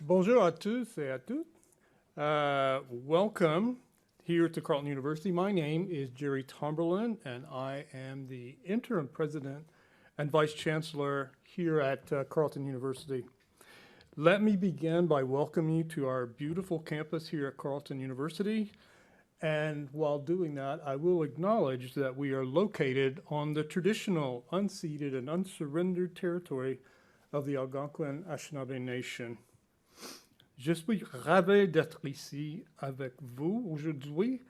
Bonjour à tous et à toutes. Welcome here to Carleton University. My name is Jerry Tomberlin, and I am the interim president and vice-chancellor here at Carleton University. Let me begin by welcoming you to our beautiful campus here at Carleton University. And while doing that, I will acknowledge that we are located on the traditional, unceded, and unsurrendered territory of the Algonquin Anishinaabe Nation. Je suis ravi d'être ici avec vous aujourd'hui.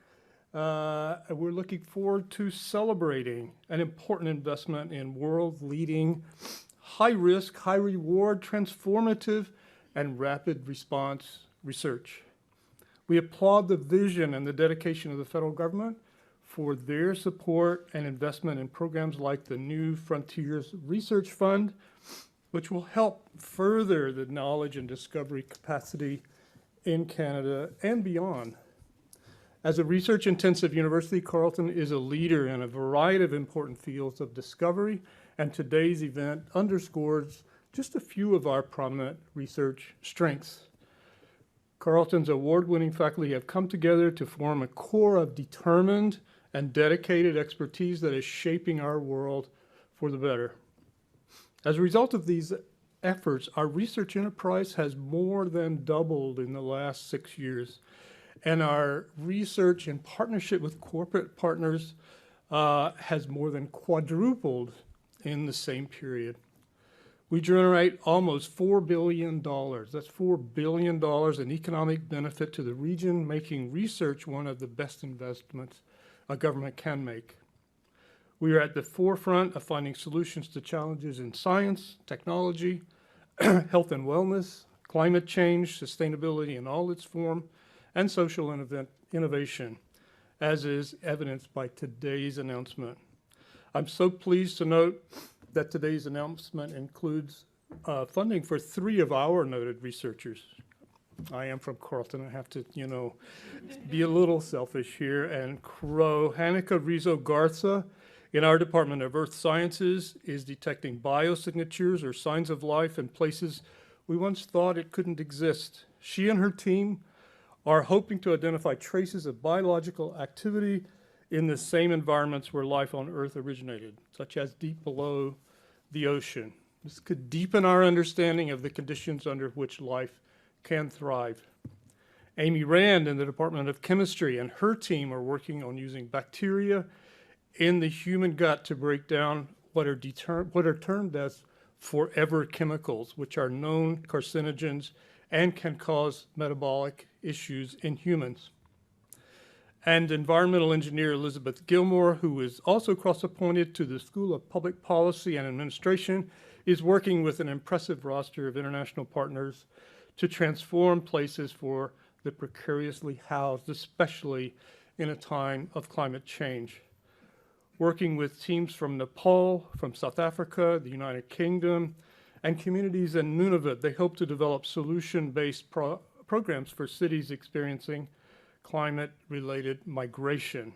We're looking forward to celebrating an important investment in world-leading, high-risk, high-reward, transformative, and rapid response research. We applaud the vision and the dedication of the federal government for their support and investment in programs like the New Frontiers Research Fund, which will help further the knowledge and discovery capacity in Canada and beyond. As a research-intensive university, Carleton is a leader in a variety of important fields of discovery, and today's event underscores just a few of our prominent research strengths. Carleton's award-winning faculty have come together to form a core of determined and dedicated expertise that is shaping our world for the better. As a result of these efforts, our research enterprise has more than doubled in the last 6 years, and our research in partnership with corporate partners has more than quadrupled in the same period. We generate almost $4 billion. That's $4 billion in economic benefit to the region, making research one of the best investments a government can make. We are at the forefront of finding solutions to challenges in science, technology, health and wellness, climate change, sustainability in all its form, and social innovation, as is evidenced by today's announcement. I'm so pleased to note that today's announcement includes funding for 3 of our noted researchers. I am from Carleton. I have to, be a little selfish here. And Hanika Rizzo-Garza in our Department of Earth Sciences is detecting biosignatures or signs of life in places we once thought it couldn't exist. She and her team are hoping to identify traces of biological activity in the same environments where life on Earth originated, such as deep below the ocean. This could deepen our understanding of the conditions under which life can thrive. Amy Rand in the Department of Chemistry and her team are working on using bacteria in the human gut to break down what are termed as forever chemicals, which are known carcinogens and can cause metabolic issues in humans. And environmental engineer Elisabeth Gilmore, who is also cross-appointed to the School of Public Policy and Administration, is working with an impressive roster of international partners to transform places for the precariously housed, especially in a time of climate change. Working with teams from Nepal, from South Africa, the United Kingdom, and communities in Nunavut, they hope to develop solution-based programs for cities experiencing climate-related migration.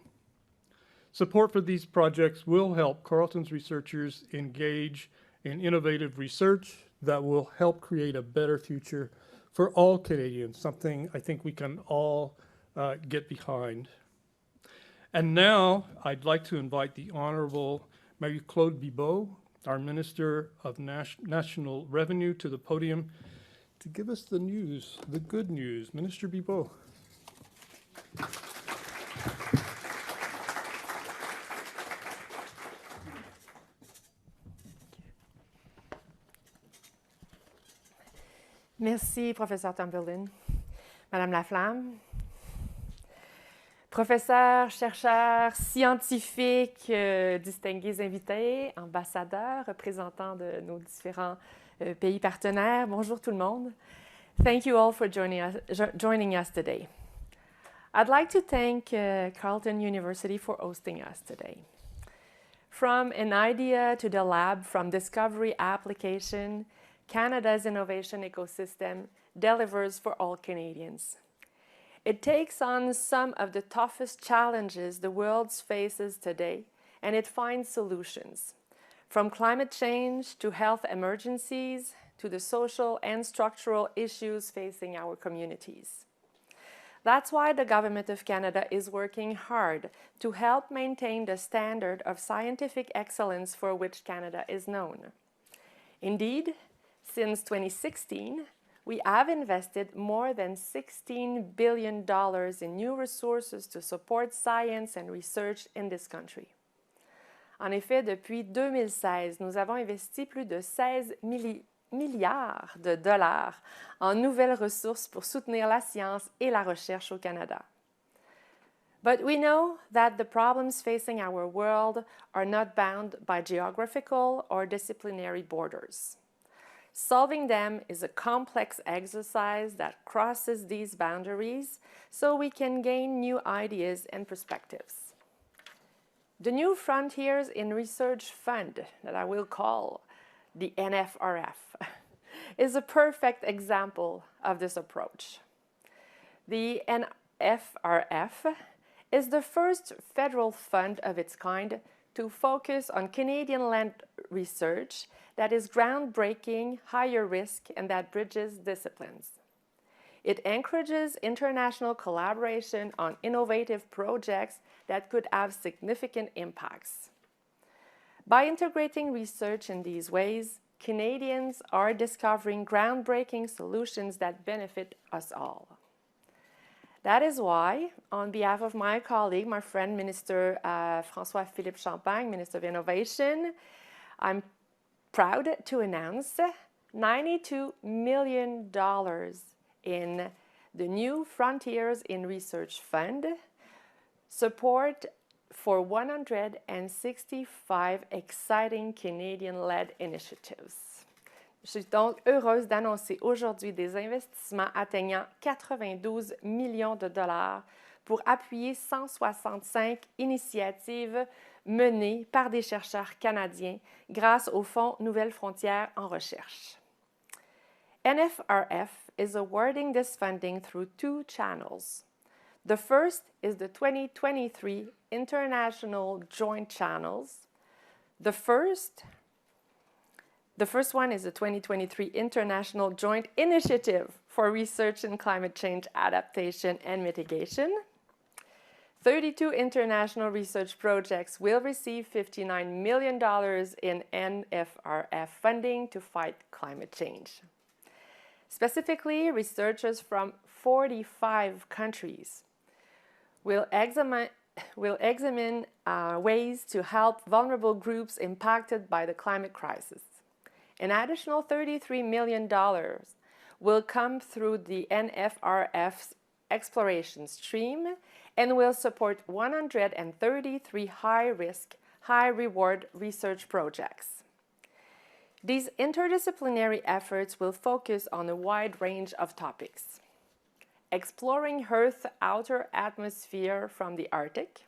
Support for these projects will help Carleton's researchers engage in innovative research that will help create a better future for all Canadians, something I think we can all get behind. And now I'd like to invite the Honorable Marie-Claude Bibeau, our Minister of National Revenue, to the podium to give us the news, the good news. Minister Bibeau. Merci, Professeur Tomberlin. Madame Laflamme, professeurs, chercheurs, scientifiques, distingués invités, ambassadeurs, représentants de nos différents pays partenaires, bonjour tout le monde. Thank you all for joining us today. I'd like to thank Carleton University for hosting us today. From an idea to the lab, from discovery application, Canada's innovation ecosystem delivers for all Canadians. It takes on some of the toughest challenges the world faces today, and it finds solutions. From climate change to health emergencies, to the social and structural issues facing our communities. That's why the Government of Canada is working hard to help maintain the standard of scientific excellence for which Canada is known. Indeed, since 2016, we have invested more than $16 billion in new resources to support science and research in this country. En effet, depuis 2016, nous avons investi plus de 16 milliards de dollars en nouvelles ressources pour soutenir la science et la recherche au Canada. But we know that the problems facing our world are not bound by geographical or disciplinary borders. Solving them is a complex exercise that crosses these boundaries so we can gain new ideas and perspectives. The New Frontiers in Research Fund, that I will call the NFRF, is a perfect example of this approach. The NFRF is the first federal fund of its kind to focus on Canadian land research that is groundbreaking, higher risk, and that bridges disciplines. It encourages international collaboration on innovative projects that could have significant impacts. By integrating research in these ways, Canadians are discovering groundbreaking solutions that benefit us all. That is why, on behalf of my colleague, my friend Minister François-Philippe Champagne, Minister of Innovation, I'm proud to announce $92 million in the New Frontiers in Research Fund, support for 165 exciting Canadian-led initiatives. Je suis donc heureuse d'annoncer aujourd'hui des investissements atteignant 92 millions de dollars pour appuyer 165 initiatives menées par des chercheurs canadiens grâce au Fonds Nouvelles Frontières en recherche. NFRF is awarding this funding through two channels. The first is the 2023 International Joint Channels. The first one is the 2023 International Joint Initiative for Research in Climate Change Adaptation and Mitigation. 32 international research projects will receive $59 million in NFRF funding to fight climate change. Specifically, researchers from 45 countries will examine ways to help vulnerable groups impacted by the climate crisis. An additional $33 million will come through the NFRF's exploration stream and will support 133 high-risk, high-reward research projects. These interdisciplinary efforts will focus on a wide range of topics: exploring Earth's outer atmosphere from the Arctic,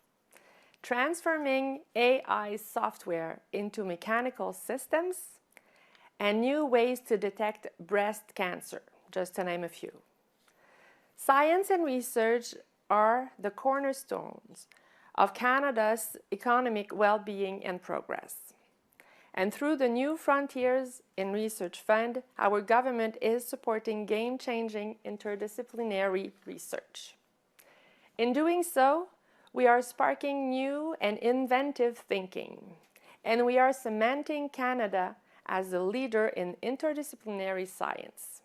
transforming AI software into mechanical systems, and new ways to detect breast cancer, just to name a few. Science and research are the cornerstones of Canada's economic well-being and progress. And through the New Frontiers in Research Fund, our government is supporting game-changing interdisciplinary research. In doing so, we are sparking new and inventive thinking, and we are cementing Canada as a leader in interdisciplinary science.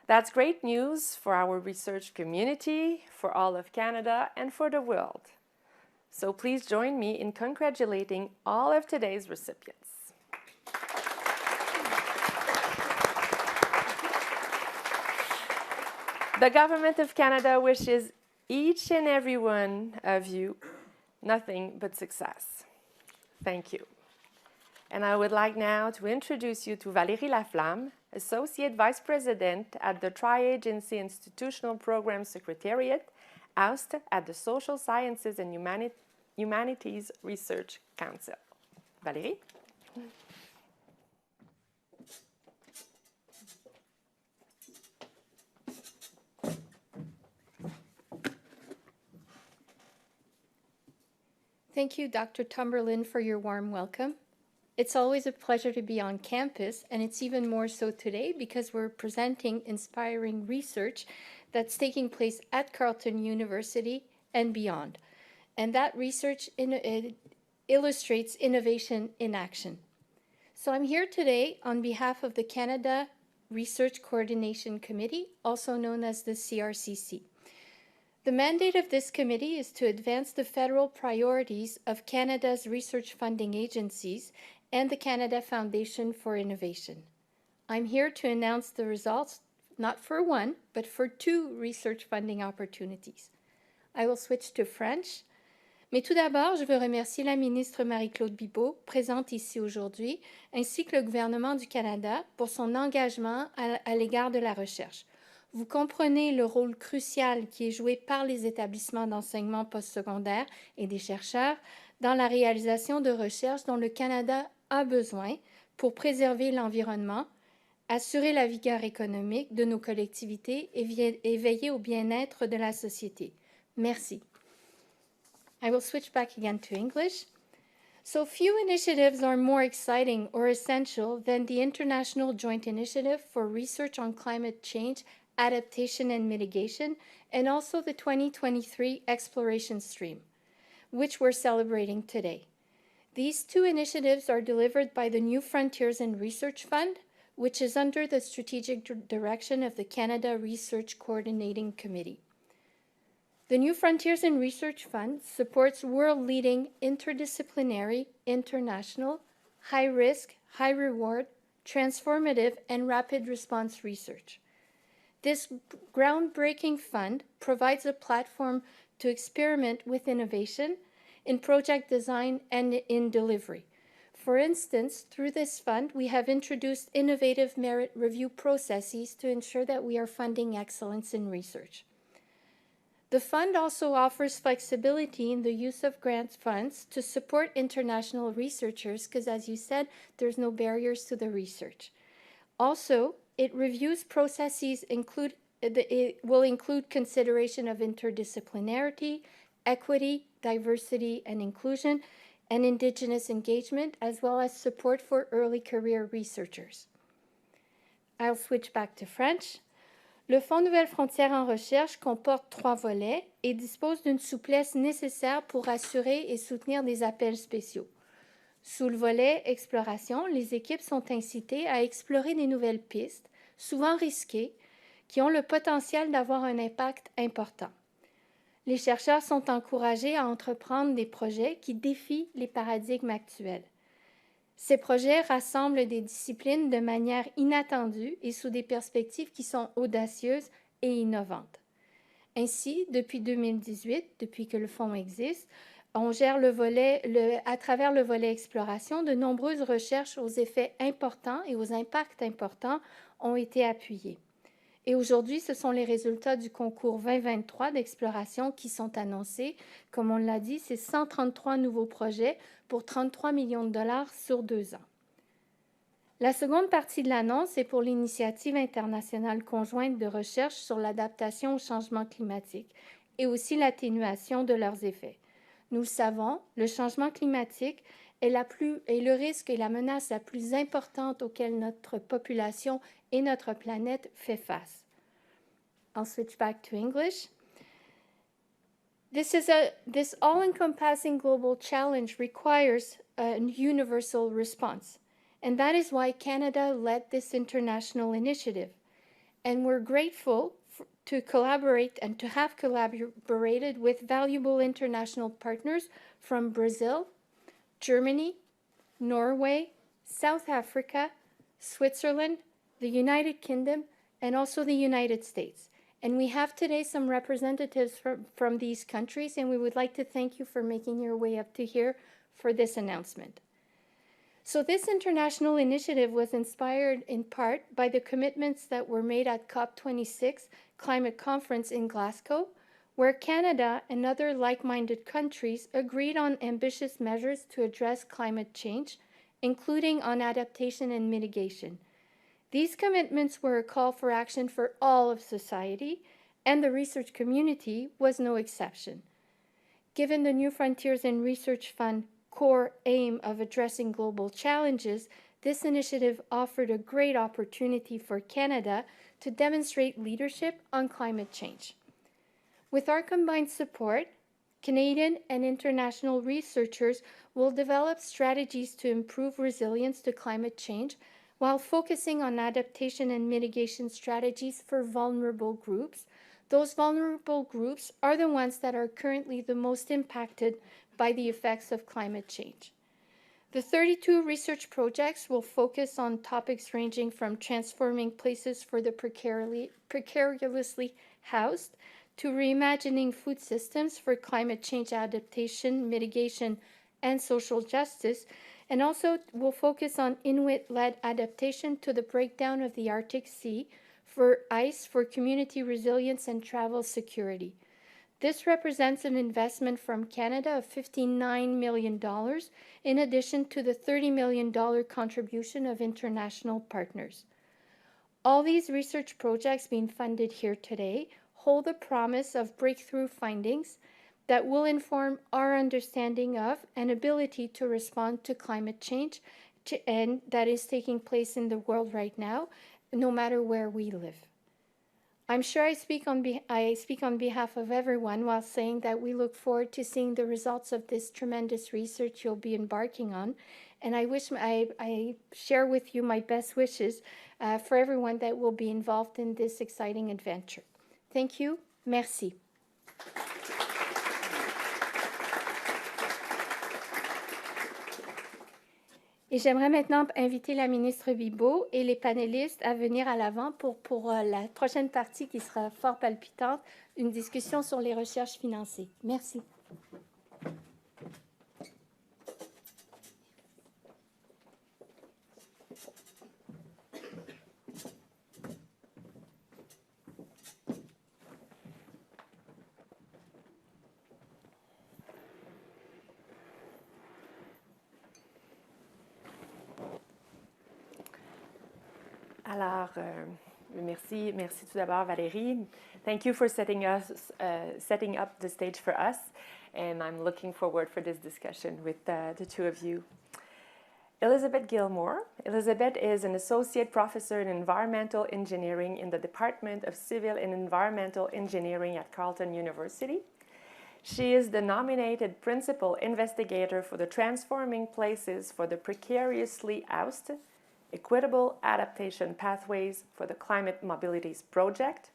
That's great news for our research community, for all of Canada, and for the world. So please join me in congratulating all of today's recipients. The Government of Canada wishes each and every one of you nothing but success. Thank you. And I would like now to introduce you to Valérie Laflamme, Associate Vice President at the Tri-Agency Institutional Program Secretariat, housed at the Social Sciences and Humanities Research Council. Valérie? Thank you, Dr. Tomberlin, for your warm welcome. It's always a pleasure to be on campus, and it's even more so today because we're presenting inspiring research that's taking place at Carleton University and beyond. And that research illustrates innovation in action. So I'm here today on behalf of the Canada Research Coordination Committee, also known as the CRCC. The mandate of this committee is to advance the federal priorities of Canada's research funding agencies and the Canada Foundation for Innovation. I'm here to announce the results, not for one, but for 2 research funding opportunities. I will switch to French. Mais tout d'abord, je veux remercier la ministre Marie-Claude Bibeau, présente ici aujourd'hui, ainsi que le gouvernement du Canada pour son engagement à l'égard de la recherche. Vous comprenez le rôle crucial qui est joué par les établissements d'enseignement postsecondaire et des chercheurs dans la réalisation de recherches dont le Canada a besoin pour préserver l'environnement, assurer la vigueur économique de nos collectivités et veiller au bien-être de la société. Merci. I will switch back again to English. So few initiatives are more exciting or essential than the International Joint Initiative for Research on Climate Change, Adaptation and Mitigation, and also the 2023 Exploration Stream, which we're celebrating today. These 2 initiatives are delivered by the New Frontiers in Research Fund, which is under the strategic direction of the Canada Research Coordinating Committee. The New Frontiers in Research Fund supports world-leading interdisciplinary, international, high-risk, high-reward, transformative, and rapid response research. This groundbreaking fund provides a platform to experiment with innovation in project design and in delivery. For instance, through this fund, we have introduced innovative merit review processes to ensure that we are funding excellence in research. The fund also offers flexibility in the use of grant funds to support international researchers because, as you said, there's no barriers to the research. Also, it reviews processes it will include consideration of interdisciplinarity, equity, diversity and inclusion, and Indigenous engagement, as well as support for early career researchers. I'll switch back to French. Le Fonds Nouvelles Frontières en Recherche comporte 3 volets et dispose d'une souplesse nécessaire pour assurer et soutenir des appels spéciaux. Sous le volet exploration, les équipes sont incitées à explorer des nouvelles pistes, souvent risquées, qui ont le potentiel d'avoir un impact important. Les chercheurs sont encouragés à entreprendre des projets qui défient les paradigmes actuels. Ces projets rassemblent des disciplines de manière inattendue et sous des perspectives qui sont audacieuses et innovantes. Ainsi, depuis 2018, depuis que le fonds existe, on gère à travers le volet exploration, de nombreuses recherches aux effets importants et aux impacts importants ont été appuyées. Et aujourd'hui, ce sont les résultats du concours 2023 d'exploration qui sont annoncés. Comme on l'a dit, c'est 133 nouveaux projets pour 33 millions de dollars sur 2 ans. La seconde partie de l'annonce est pour l'initiative internationale conjointe de recherche sur l'adaptation au changement climatique et aussi l'atténuation de leurs effets. Nous le savons, le changement climatique est le risque et la menace la plus importante auquel notre population et notre planète fait face. I'll switch back to English. This all-encompassing global challenge requires a universal response, and that is why Canada led this international initiative. And we're grateful to collaborate and to have collaborated with valuable international partners from Brazil, Germany, Norway, South Africa, Switzerland, the United Kingdom, and also the United States. And we have today some representatives from these countries, and we would like to thank you for making your way up to here for this announcement. So this international initiative was inspired in part by the commitments that were made at COP26 climate conference in Glasgow, where Canada and other like-minded countries agreed on ambitious measures to address climate change, including on adaptation and mitigation. These commitments were a call for action for all of society, and the research community was no exception. Given the New Frontiers in Research Fund core aim of addressing global challenges, this initiative offered a great opportunity for Canada to demonstrate leadership on climate change. With our combined support, Canadian and international researchers will develop strategies to improve resilience to climate change while focusing on adaptation and mitigation strategies for vulnerable groups. Those vulnerable groups are the ones that are currently the most impacted by the effects of climate change. The 32 research projects will focus on topics ranging from transforming places for the precariously housed to reimagining food systems for climate change adaptation, mitigation, and social justice, and also will focus on Inuit-led adaptation to the breakdown of the Arctic Sea for ice for community resilience and travel security. This represents an investment from Canada of $59 million, in addition to the $30 million contribution of international partners. All these research projects being funded here today hold the promise of breakthrough findings that will inform our understanding of and ability to respond to climate change and that is taking place in the world right now, no matter where we live. I'm sure I speak on behalf of everyone while saying that we look forward to seeing the results of this tremendous research you'll be embarking on, and I share with you my best wishes for everyone that will be involved in this exciting adventure. Thank you. Merci. Et j'aimerais maintenant inviter la ministre Bibeau et les panélistes à venir à l'avant pour la prochaine partie qui sera fort palpitante, une discussion sur les recherches financées. Merci. Alors, merci tout d'abord, Valérie. Thank you for setting up the stage for us, and I'm looking forward for this discussion with the two of you. Elisabeth Gilmore. Elisabeth is an associate professor in environmental engineering in the Department of Civil and Environmental Engineering at Carleton University. She is the nominated principal investigator for the Transforming Places for the Precariously Housed Equitable Adaptation Pathways for the Climate Mobilities Project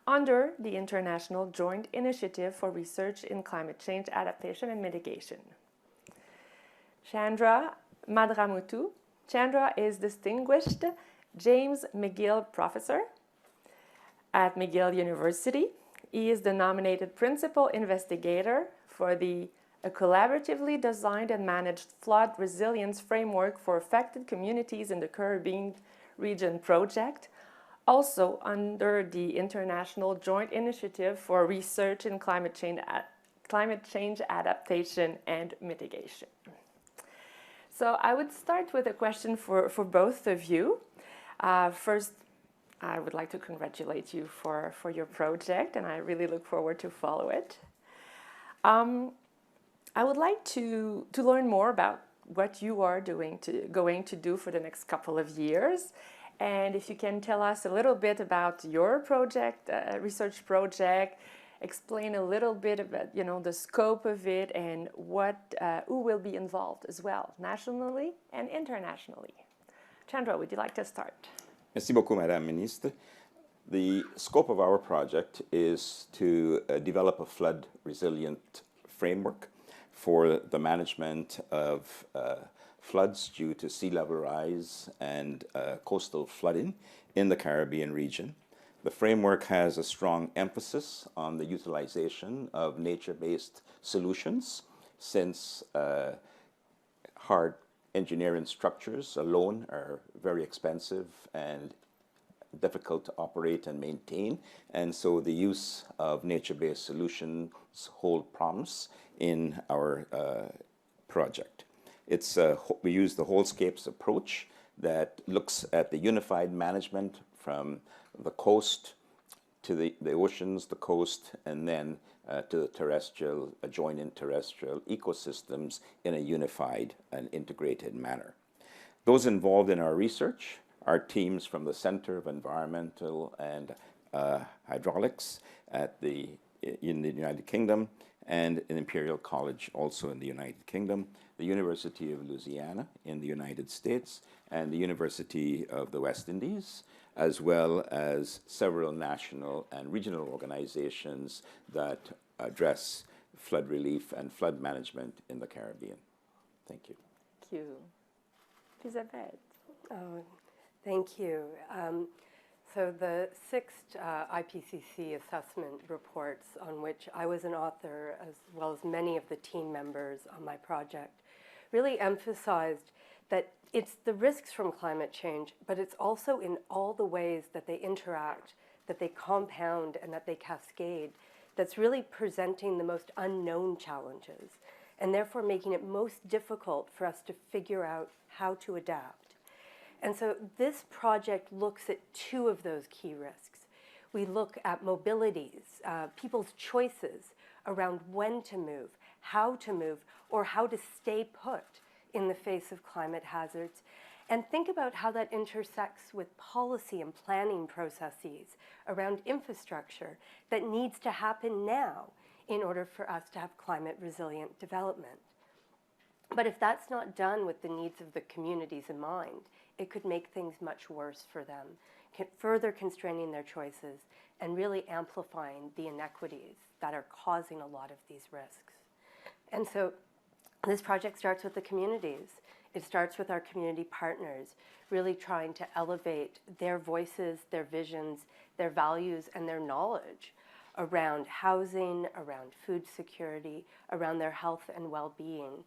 under the International Joint Initiative for Research in Climate Change Adaptation and Mitigation. Chandra Madramootoo. Chandra is Distinguished James McGill Professor at McGill University. He is the nominated principal investigator for a collaboratively designed and managed flood resilience framework for affected communities in the Caribbean region project, also under the International Joint Initiative for Research in Climate Change Adaptation and Mitigation. So I would start with a question for both of you. First, I would like to congratulate you for your project, and I really look forward to follow it. I would like to learn more about what you are going to do for the next couple of years. And if you can tell us a little bit about your project, research project, explain a little bit about the scope of it and who will be involved as well, nationally and internationally. Chandra, would you like to start? Merci beaucoup, Madame Ministre. The scope of our project is to develop a flood resilient framework for the management of floods due to sea level rise and coastal flooding in the Caribbean region. The framework has a strong emphasis on the utilization of nature-based solutions, since hard engineering structures alone are very expensive and difficult to operate and maintain, and so the use of nature-based solutions hold promise in our project. We use the wholescapes approach that looks at the unified management from the coast to the oceans, the coast, and then to the terrestrial, adjoining terrestrial ecosystems in a unified and integrated manner. Those involved in our research are teams from the Center of Environmental and Hydraulics in the United Kingdom, and in Imperial College also in the United Kingdom, the University of Louisiana in the United States, and the University of the West Indies, as well as several national and regional organizations that address flood relief and flood management in the Caribbean. Thank you. Thank you. Elisabeth. Oh, thank you. So the sixth IPCC assessment reports, on which I was an author, as well as many of the team members on my project, really emphasized that it's the risks from climate change, but it's also in all the ways that they interact, that they compound, and that they cascade, that's really presenting the most unknown challenges, and therefore making it most difficult for us to figure out how to adapt. And so this project looks at two of those key risks. We look at mobilities, people's choices around when to move, how to move, or how to stay put in the face of climate hazards, and think about how that intersects with policy and planning processes around infrastructure that needs to happen now in order for us to have climate resilient development. But if that's not done with the needs of the communities in mind, it could make things much worse for them, further constraining their choices and really amplifying the inequities that are causing a lot of these risks. And so this project starts with the communities. It starts with our community partners, really trying to elevate their voices, their visions, their values, and their knowledge around housing, around food security, around their health and well-being.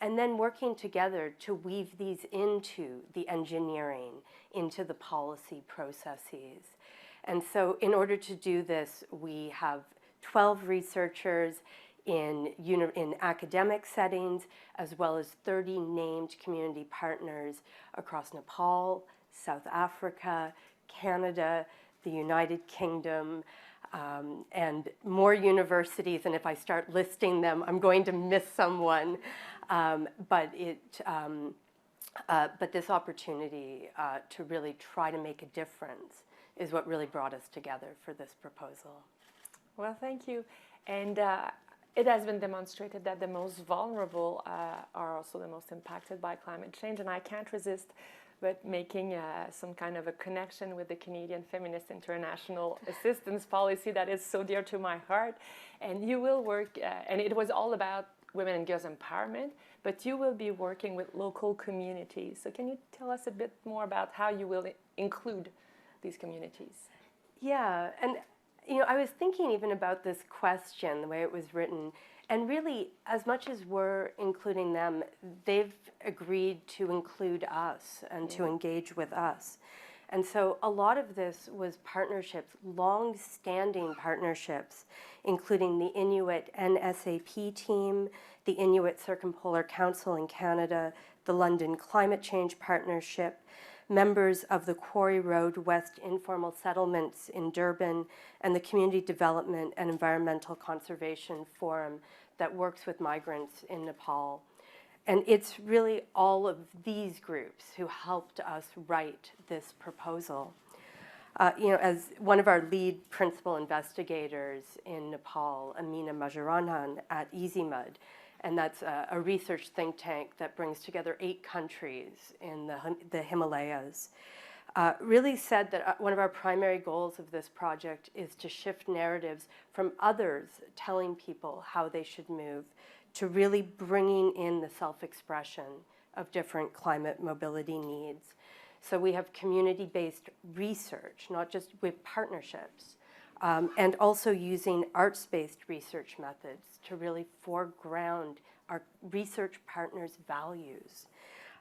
And then working together to weave these into the engineering, into the policy processes. And so in order to do this, we have 12 researchers in academic settings, as well as 30 named community partners across Nepal, South Africa, Canada, the United Kingdom, and more universities. And if I start listing them, I'm going to miss someone. But this opportunity to really try to make a difference is what really brought us together for this proposal. Well, thank you. And it has been demonstrated that the most vulnerable are also the most impacted by climate change. And I can't resist but making some kind of a connection with the Canadian Feminist International Assistance Policy that is so dear to my heart. And you will work, and it was all about women and girls empowerment, but you will be working with local communities. So can you tell us a bit more about how you will include these communities? Yeah, and I was thinking even about this question, the way it was written, and really, as much as we're including them, they've agreed to include us and to engage with us. And so a lot of this was partnerships, long-standing partnerships, including the Inuit NSAP team, the Inuit Circumpolar Council in Canada, the London Climate Change Partnership, members of the Quarry Road West Informal Settlements in Durban, and the Community Development and Environmental Conservation Forum that works with migrants in Nepal. And it's really all of these groups who helped us write this proposal. As one of our lead principal investigators in Nepal, Amina Majaranhan at EasyMud, and that's a research think tank that brings together 8 countries in the Himalayas, really said that one of our primary goals of this project is to shift narratives from others telling people how they should move to really bringing in the self-expression of different climate mobility needs. So we have community-based research, not just with partnerships, and also using arts-based research methods to really foreground our research partners' values.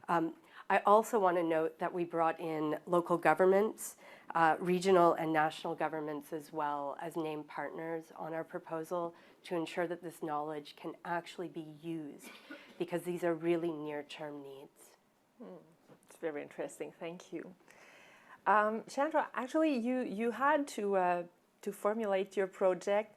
I also want to note that we brought in local governments, regional and national governments as well as named partners on our proposal to ensure that this knowledge can actually be used, because these are really near-term needs. It's very interesting. Thank you. Chandra, actually, you had to to formulate your project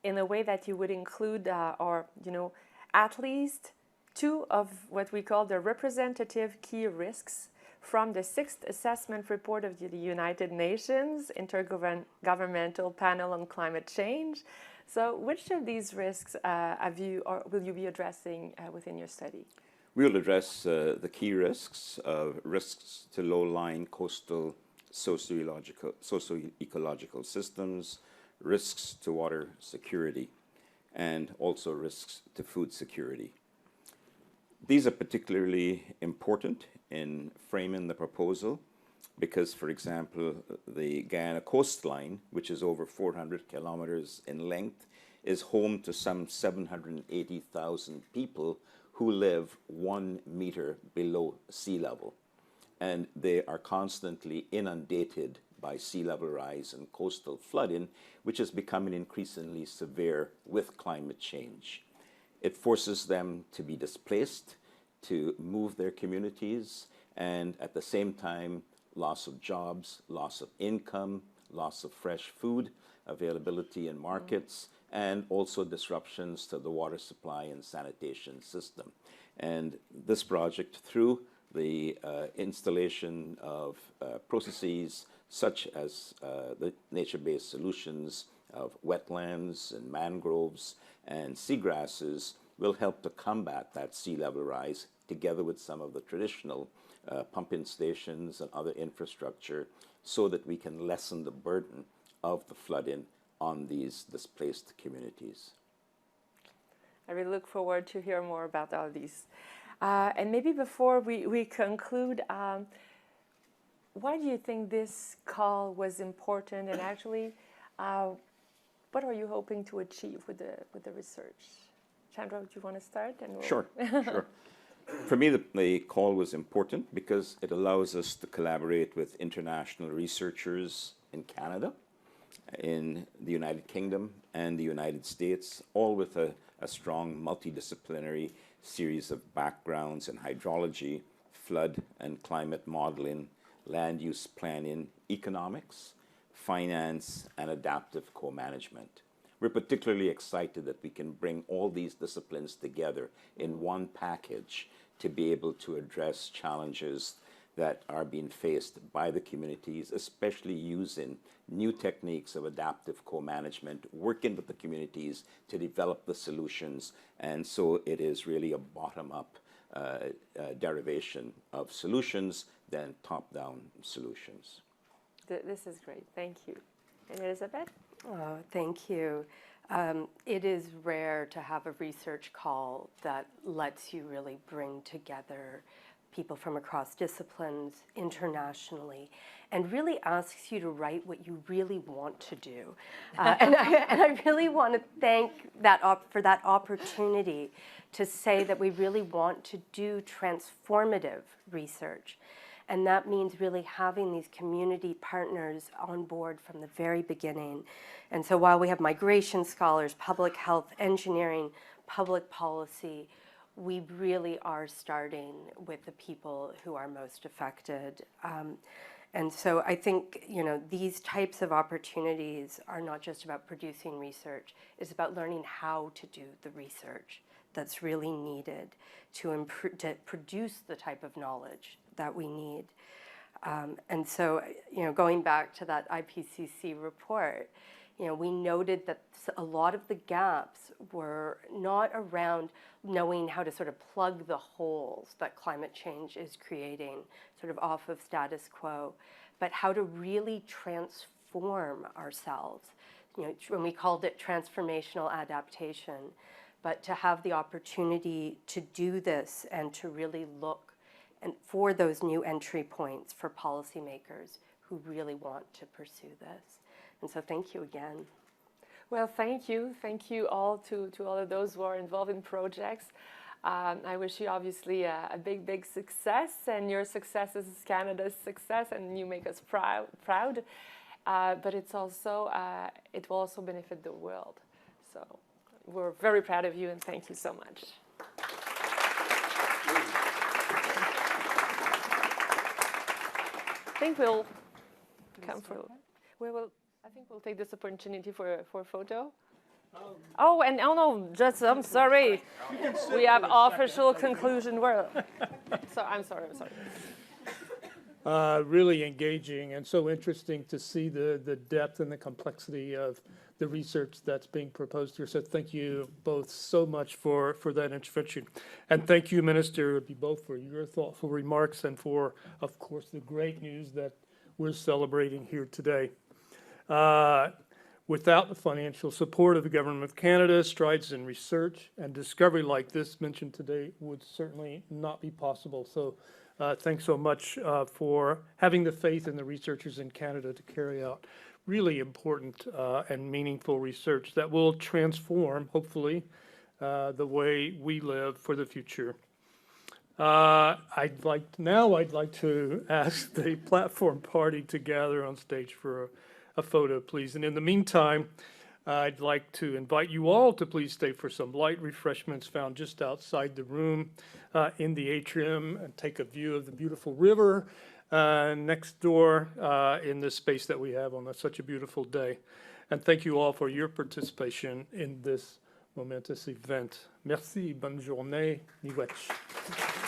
in a way that you would include, at least 2 of what we call the representative key risks from the 6th Assessment Report of the United Nations Intergovernmental Panel on Climate Change. So which of these risks will you be addressing within your study? We'll address the key risks to low-lying coastal socio-ecological systems, risks to water security, and also risks to food security. These are particularly important in framing the proposal because, for example, the Guyana coastline, which is over 400 kilometers in length, is home to some 780,000 people who live 1 meter below sea level. And they are constantly inundated by sea level rise and coastal flooding, which is becoming increasingly severe with climate change. It forces them to be displaced, to move their communities, and at the same time, loss of jobs, loss of income, loss of fresh food availability in markets, and also disruptions to the water supply and sanitation system. And this project, through the installation of processes such as the nature-based solutions of wetlands and mangroves and seagrasses, will help to combat that sea level rise together with some of the traditional pumping stations and other infrastructure so that we can lessen the burden of the flooding on these displaced communities. I really look forward to hear more about all these. And maybe before we conclude, why do you think this call was important, and actually, what are you hoping to achieve with the research? Chandra, do you want to start? And Sure. For me, the call was important because it allows us to collaborate with international researchers in Canada, in the United Kingdom, and the United States, all with a strong multidisciplinary series of backgrounds in hydrology, flood and climate modeling, land use planning, economics, finance, and adaptive co-management. We're particularly excited that we can bring all these disciplines together in one package to be able to address challenges that are being faced by the communities, especially using new techniques of adaptive co-management, working with the communities to develop the solutions. And so it is really a bottom-up derivation of solutions than top-down solutions. This is great. Thank you. And Elisabeth? Oh, thank you. It is rare to have a research call that lets you really bring together people from across disciplines internationally and really asks you to write what you really want to do. And I really want to thank for that opportunity to say that we really want to do transformative research. And that means really having these community partners on board from the very beginning. And so while we have migration scholars, public health, engineering, public policy, we really are starting with the people who are most affected. And so I think, these types of opportunities are not just about producing research, it's about learning how to do the research that's really needed to produce the type of knowledge that we need. And so, going back to that IPCC report, we noted that a lot of the gaps were not around knowing how to sort of plug the holes that climate change is creating, sort of off of status quo, but how to really transform ourselves. When we called it transformational adaptation, but to have the opportunity to do this and to really look for those new entry points for policymakers who really want to pursue this. And so thank you again. Well, thank you. Thank you all to all of those who are involved in projects. I wish you obviously a big success, and your success is Canada's success, and you make us proud. But it's also, it will also benefit the world. So we're very proud of you, and thank you so much. I think we'll come for, we will I think we'll take this opportunity for a photo. Oh, and no, just, I'm sorry. We have official conclusion. So I'm sorry. Really engaging and so interesting to see the depth and the complexity of the research that's being proposed here. So thank you both so much for that intervention. And thank you, Minister Bibeau, for your thoughtful remarks and for, of course, the great news that we're celebrating here today. Without the financial support of the Government of Canada, strides in research and discovery like this mentioned today would certainly not be possible. So thanks so much for having the faith in the researchers in Canada to carry out really important and meaningful research that will transform, hopefully, the way we live for the future. I'd like to ask the platform party to gather on stage for a photo, please. And in the meantime, I'd like to invite you all to please stay for some light refreshments found just outside the room in the atrium and take a view of the beautiful river next door in this space that we have on such a beautiful day. And thank you all for your participation in this momentous event. Merci, bonne journée, miigwech.